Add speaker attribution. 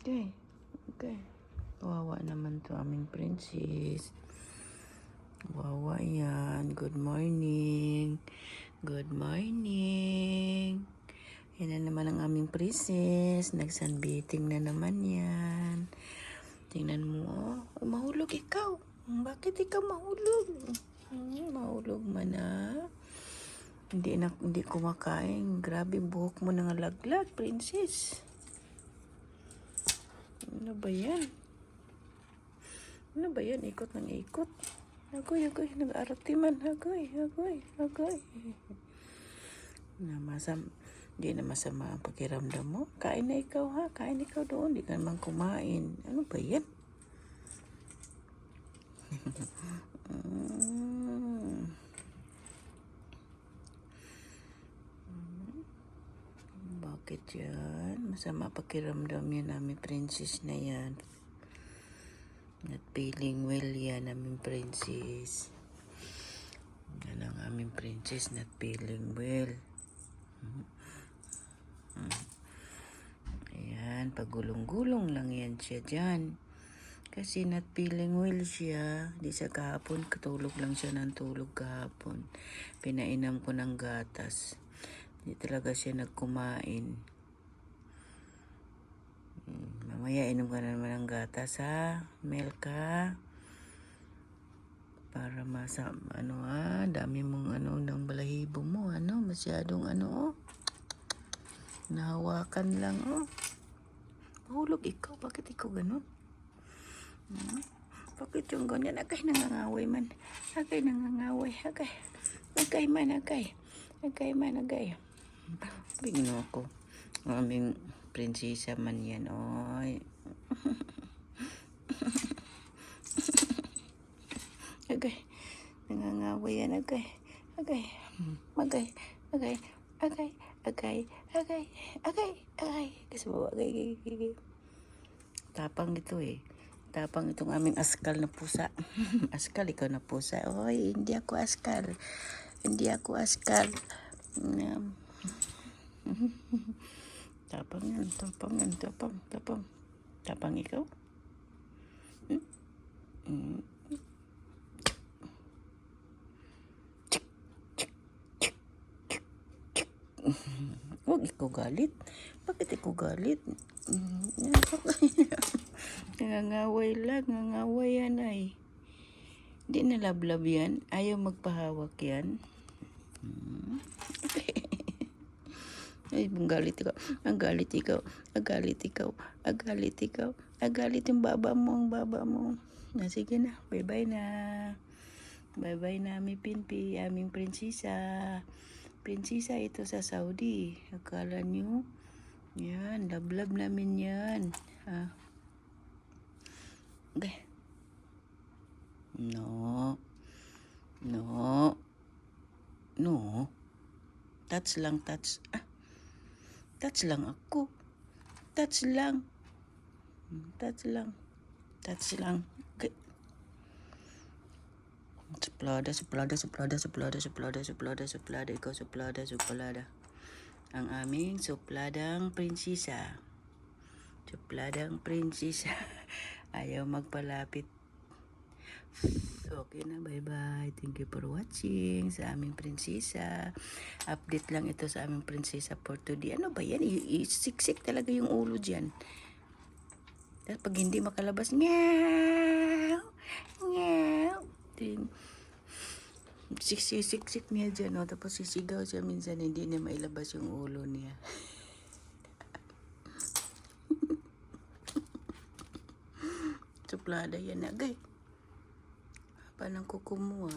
Speaker 1: Okay. Okay. Wawa naman to aming princess. Wawa yan. Good morning. Good morning. Yan na naman ang aming princess. Nag-sunbathing na naman yan. Tingnan mo, oh. Mahulog ikaw. Bakit ikaw mahulog? Mahulog man na. Hindi kumakain. Grabe, buhok mo nangalaglag, princess. Ano ba yan? Ano ba yan? Ikot ng ikot. Agoy. Nag-arati man. Agoy. Hindi na masama ang pakiramdam mo. Kain na ikaw, ha? Kain ikaw doon. Hindi ka naman kumain. Ano ba yan? Bakit yan? Masama pakiramdam yan namin princess na yan. Not feeling well yan namin princess. Yan ang aming princess, not feeling well. Ayan, pagulong-gulong lang yan siya dyan. Kasi not feeling well siya. Di sa kahapon, katulog lang siya ng tulog kahapon. Pinainam ko ng gatas. Di talaga siya nagkumain. Mamaya inom ka na naman ng gatas, ha? Milk, ha? Para dami mong ng balahibo mo, masyadong oh. Nahawakan lang, oh. Mahulog ikaw, bakit ikaw ganun? Bakit yung ganyan? Agay, nangangaway man. Agay. Bigno ako. Aming prinsesa man yan, oy. Agay. Nangangaway yan, agay. Kasi bawa, agay. Tapang ito eh. Tapang itong aming askal na pusa. Askal, ikaw na pusa. Oy, hindi ako askal. Tapang yan. Tapang ikaw. Huwag ikaw galit. Bakit ikaw galit? Nangangaway yan ay. Hindi na lablab yan. Ayaw magpahawak yan. Ay, ang galit ikaw. Agalit yung baba mo. Sige na. Bye-bye na. Bye-bye na, aming Pinpi, aming prinsesa. Prinsesa ito sa Saudi. Akala nyo? Yan, lablab namin yan. Okay. No. Touch lang. Touch lang ako. Touch lang. Okay. Suplada. Ikaw suplada. Ang aming supladang prinsesa. Ayaw magpalapit. Okay na, bye-bye. Thank you for watching sa aming prinsesa. Update lang ito sa aming prinsesa for today. Ano ba yan? Siksik talaga yung ulo dyan. Tapos pag hindi makalabas, nyaw. Siksik niya dyan. Tapos sisigaw siya minsan, hindi niya mailabas yung ulo niya. Suplada yan, agay. Panang kuko mo,